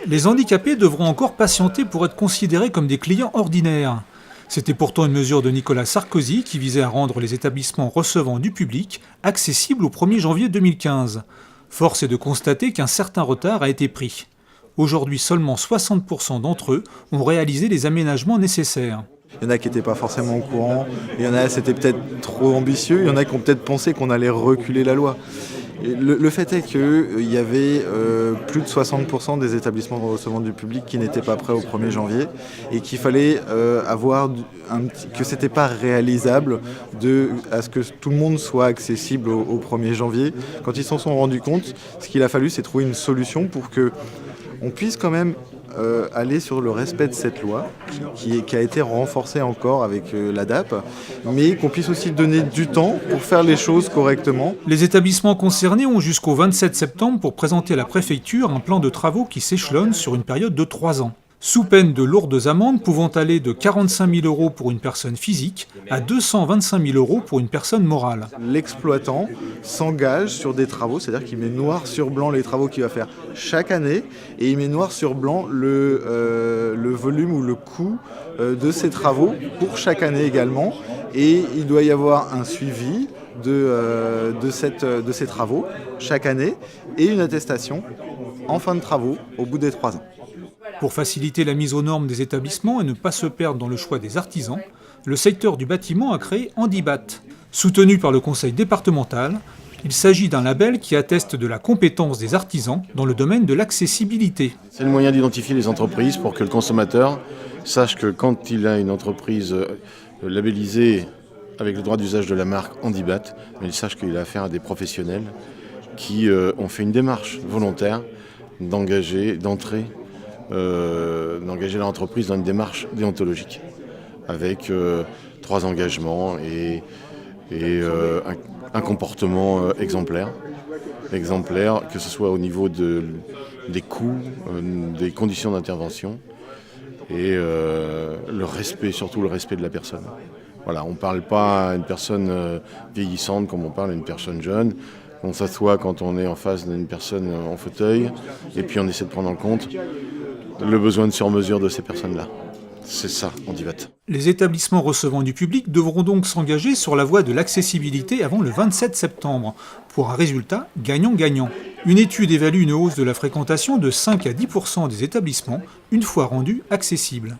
Les handicapés devront encore patienter pour être considérés comme des clients ordinaires. C'était pourtant une mesure de Nicolas Sarkozy qui visait à rendre les établissements recevant du public accessibles au 1er janvier 2015. Force est de constater qu'un certain retard a été pris. Aujourd'hui, seulement 60% d'entre eux ont réalisé les aménagements nécessaires. Il y en a qui n'étaient pas forcément au courant, il y en a c'était peut-être trop ambitieux, il y en a qui ont peut-être pensé qu'on allait reculer la loi. Et le fait est qu'il y avait plus de 60% des établissements recevant du public qui n'étaient pas prêts au 1er janvier et qu'il fallait que c'était pas réalisable à ce que tout le monde soit accessible au 1er janvier. Quand ils s'en sont rendus compte, ce qu'il a fallu, c'est trouver une solution pour que on puisse quand même aller sur le respect de cette loi qui a été renforcée encore avec l'ADAP, mais qu'on puisse aussi donner du temps pour faire les choses correctement. Les établissements concernés ont jusqu'au 27 septembre pour présenter à la préfecture un plan de travaux qui s'échelonne sur une période de 3 ans. Sous peine de lourdes amendes pouvant aller de 45 000 € pour une personne physique à 225 000 € pour une personne morale. L'exploitant s'engage sur des travaux, c'est-à-dire qu'il met noir sur blanc les travaux qu'il va faire chaque année et il met noir sur blanc le volume ou le coût de ces travaux pour chaque année également. Et il doit y avoir un suivi de ces travaux chaque année et une attestation en fin de travaux au bout des 3 ans. Pour faciliter la mise aux normes des établissements et ne pas se perdre dans le choix des artisans, le secteur du bâtiment a créé Handibat. Soutenu par le conseil départemental, il s'agit d'un label qui atteste de la compétence des artisans dans le domaine de l'accessibilité. C'est le moyen d'identifier les entreprises pour que le consommateur sache que quand il a une entreprise labellisée avec le droit d'usage de la marque Handibat, il sache qu'il a affaire à des professionnels qui ont fait une démarche volontaire d'engager l'entreprise dans une démarche déontologique avec 3 engagements et un comportement exemplaire, que ce soit au niveau des coûts, des conditions d'intervention et surtout le respect de la personne. Voilà, on ne parle pas à une personne vieillissante comme on parle à une personne jeune. On s'assoit quand on est en face d'une personne en fauteuil et puis on essaie de prendre en compte le besoin de sur-mesure de ces personnes-là. C'est ça, Handibat. Les établissements recevant du public devront donc s'engager sur la voie de l'accessibilité avant le 27 septembre, pour un résultat gagnant-gagnant. Une étude évalue une hausse de la fréquentation de 5 à 10% des établissements une fois rendus accessibles.